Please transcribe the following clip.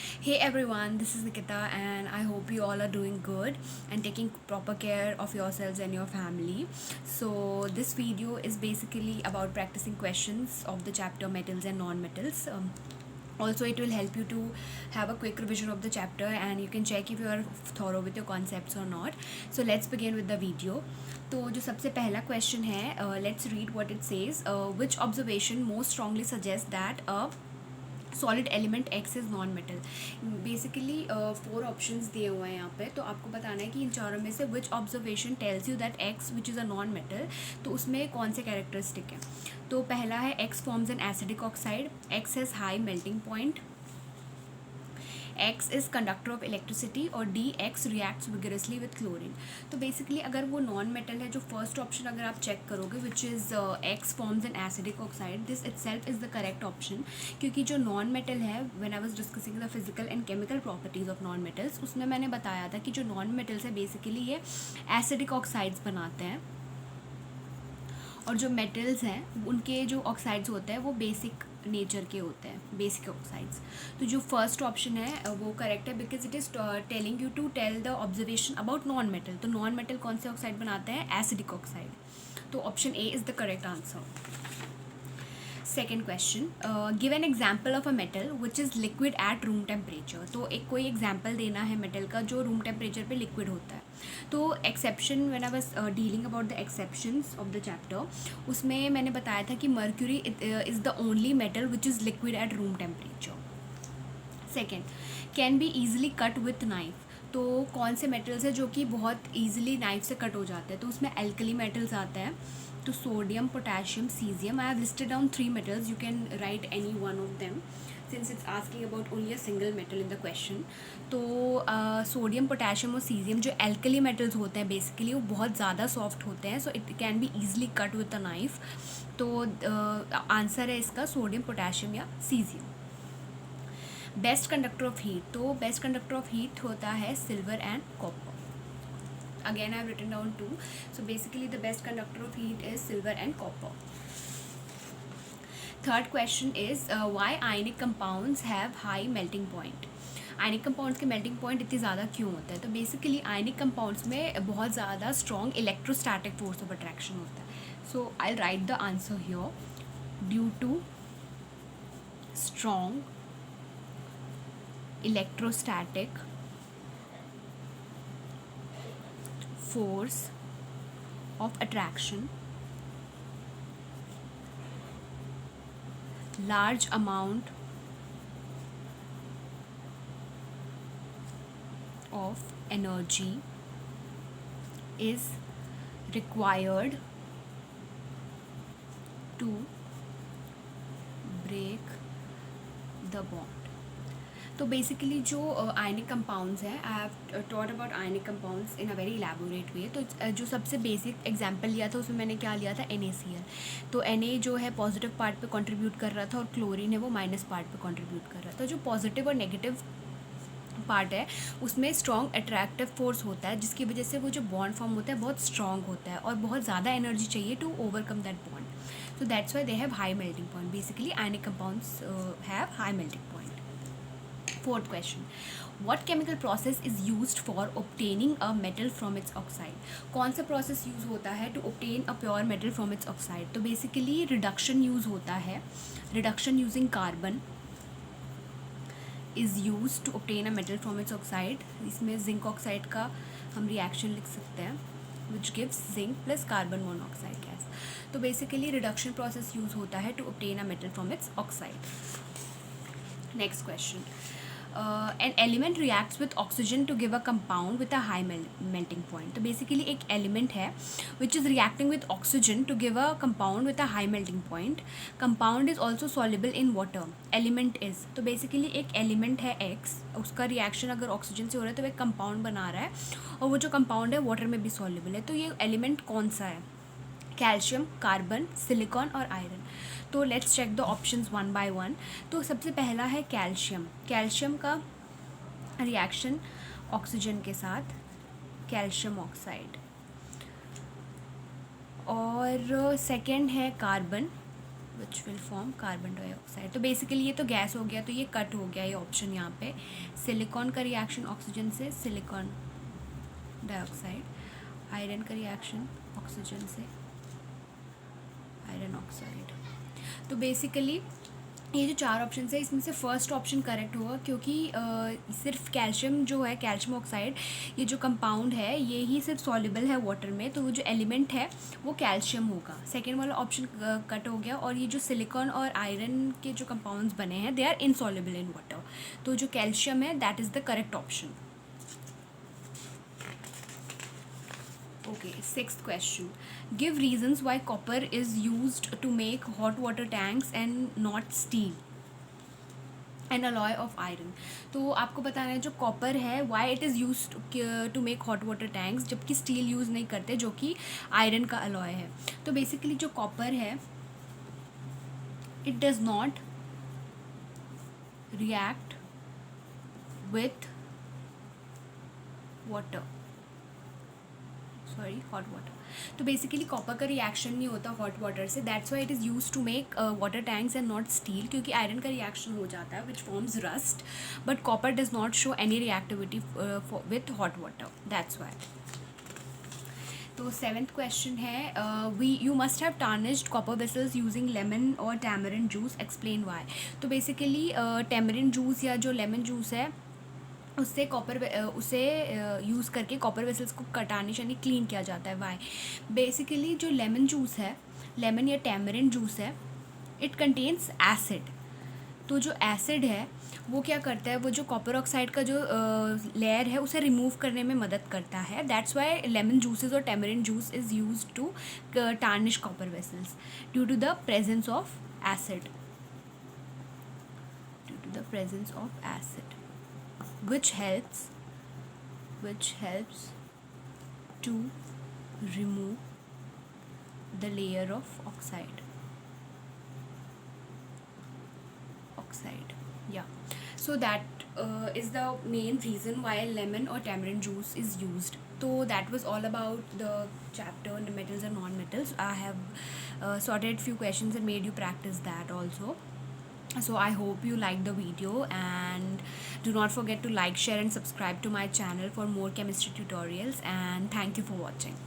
Hey everyone, this is Nikita, and I hope you all are doing good and taking proper care of yourselves and your family. So, this video is basically about practicing questions of the chapter metals and non-metals. Also, it will help you to have a quick revision of the chapter, and you can check if you are thorough with your concepts or not. So, let's begin with the video. तो जो सबसे पहला question है, let's read what it says. Which observation most strongly suggests that a solid element x is non metal. Basically 4 options दिए हुए हैं यहाँ पे, तो आपको बताना है कि इन चारों में से which observation tells you that X which is a non metal. तो उसमें कौन से कैरेक्टरिस्टिक हैं. तो पहला है X forms an acidic oxide, X has high melting point, X is conductor of electricity, और D X reacts vigorously with chlorine. तो बेसिकली अगर वो नॉन मेटल है, जो फर्स्ट ऑप्शन अगर आप चेक करोगे which is x forms an acidic oxide, this itself is the correct option. क्योंकि जो नॉन मेटल है, when I was discussing the physical and chemical properties of non metals, उसमें मैंने बताया था कि जो नॉन मेटल्स है बेसिकली ये एसिडिक ऑक्साइड्स बनाते हैं, और जो मेटल्स हैं उनके जो ऑक्साइड्स होते हैं वो बेसिक नेचर के होते हैं, बेसिक ऑक्साइड्स. तो जो फर्स्ट ऑप्शन है वो करेक्ट है, because it is telling you to tell the observation about non metal. तो नॉन मेटल कौन से ऑक्साइड बनाते हैं, एसिडिक ऑक्साइड. तो option A is the correct answer. Second question, give an example of a metal which is liquid at room temperature. तो एक कोई example देना है मेटल का जो रूम टेम्परेचर पे लिक्विड होता है. तो exception, when I was dealing about the exceptions of the chapter, उसमें मैंने बताया था कि mercury is the only metal which is liquid at room temperature. Second, can be easily cut with knife. तो कौन से मेटल्स हैं जो कि बहुत ईजिली नाइफ से कट हो जाते हैं. तो उसमें एल्कली मेटल्स आते हैं, तो sodium, potassium, caesium. I have listed down 3 metals. You can write any one of them since it's asking about only a single metal in the question. तो सोडियम, पोटेशियम और सीजियम जो alkali metals होते हैं basically वो बहुत ज़्यादा soft होते हैं, so it can be easily cut with a knife. तो आंसर है इसका सोडियम, पोटेशियम या caesium. Best conductor of heat. तो बेस्ट कंडक्टर ऑफ हीट होता है silver and copper. Again, I have written down 2. So basically the best conductor of heat is silver and copper. Third question is why ionic compounds have high melting point. Ionic compounds के melting point इतनी ज़्यादा क्यों होता है. तो basically ionic compounds में बहुत ज़्यादा strong electrostatic force of attraction होता है. So I write the answer here, due to strong electrostatic force of attraction, large amount of energy is required to break the bond. तो basically जो ionic compounds हैं, I have taught about ionic compounds in a very elaborate way. तो जो सबसे basic example लिया था उसमें मैंने क्या लिया था, NaCl. तो Na जो है पॉजिटिव पार्ट पे कंट्रीब्यूट कर रहा था, और क्लोरीन है वो माइनस पार्ट पे कंट्रीब्यूट कर रहा था. जो पॉजिटिव और नेगेटिव पार्ट है उसमें स्ट्रॉन्ग अट्रैक्टिव फोर्स होता है, जिसकी वजह से वो जो बॉन्ड फॉर्म होता है बहुत स्ट्रॉन्ग होता है, और बहुत ज़्यादा एनर्जी चाहिए to overcome that bond. So that's why they have high melting point. Basically ionic compounds have high melting point. Fourth question, what chemical process is used for obtaining a metal from its oxide. कौन सा process use होता है to obtain a pure metal from its oxide. तो basically reduction use होता है. reduction using carbon is used to obtain a metal from its oxide. इसमें zinc oxide का हम reaction लिख सकते हैं which gives zinc plus carbon monoxide gas. तो basically reduction process use होता है to obtain a metal from its oxide. Next question, an element reacts with oxygen to give a compound with a high melting point. तो basically एक element है which is reacting with oxygen to give a compound with a high melting point. Compound is also soluble in water. Element is, तो basically एक element है X, उसका reaction अगर oxygen से हो रहा है तो एक compound बना रहा है, और वो जो compound है water में भी soluble है. तो ये element कौन सा है, कैल्शियम, कार्बन, सिलिकॉन और आयरन. तो let's check the options one by one. तो सबसे पहला है कैल्शियम. कैल्शियम का रिएक्शन ऑक्सीजन के साथ, कैल्शियम ऑक्साइड. और सेकंड है carbon. Which will form carbon dioxide. तो बेसिकली ये तो गैस हो गया, तो ये कट हो गया ये ऑप्शन यहाँ पे। सिलिकॉन का रिएक्शन ऑक्सीजन से सिलिकॉन डाइऑक्साइड, आयरन का रिएक्शन ऑक्सीजन से आयरन ऑक्साइड। तो बेसिकली ये जो 4 ऑप्शन है इसमें से फर्स्ट ऑप्शन करेक्ट होगा, क्योंकि सिर्फ कैल्शियम जो है, कैल्शियम ऑक्साइड, ये जो कंपाउंड है ये ही सिर्फ सॉल्युबल है वाटर में, तो वो जो एलिमेंट है वो कैल्शियम होगा। सेकेंड वाला ऑप्शन कट हो गया। और ये जो सिलिकॉन और आयरन के जो कंपाउंड्स बने हैं they are insoluble in water, तो जो कैल्शियम है that is the correct option. Okay, sixth question. Give reasons why copper is used to make hot water tanks and not steel. An alloy of iron. तो आपको बताना है जो copper है why it is use to make hot water tanks, जबकि steel use नहीं करते जो कि आयरन का अलॉय है। तो बेसिकली जो कॉपर है it does not react with water, sorry hot water. तो बेसिकली कॉपर का रिएक्शन नहीं होता हॉट वाटर से, that's why it is use to make water tanks and not steel, क्योंकि आयरन का रिएक्शन हो जाता है which forms rust, but copper does not show any reactivity with hot water, that's why. तो 7th question है you must have tarnished copper vessels using lemon और tamarind juice, explain why. तो basically tamarind juice या जो lemon juice है उससे उसे use करके कॉपर वेसल्स को कटानिश यानी क्लीन किया जाता है। वाई? बेसिकली जो लेमन जूस है, लेमन या टैमरिन जूस है, इट कंटेन्स एसिड। तो जो एसिड है वो क्या करता है, वो जो कॉपर ऑक्साइड का जो लेयर है उसे रिमूव करने में मदद करता है। दैट्स वाई लेमन जूसेस और tamarind juice is use to tarnish copper vessels due to the presence of acid, due to the presence of acid which helps to remove the layer of oxide, yeah. So that is the main reason why lemon or tamarind juice is used. So that was all about the chapter the metals and non-metals. I have sorted few questions and made you practice that also. So I hope you liked the video, and do not forget to like, share and subscribe to my channel for more chemistry tutorials, and thank you for watching.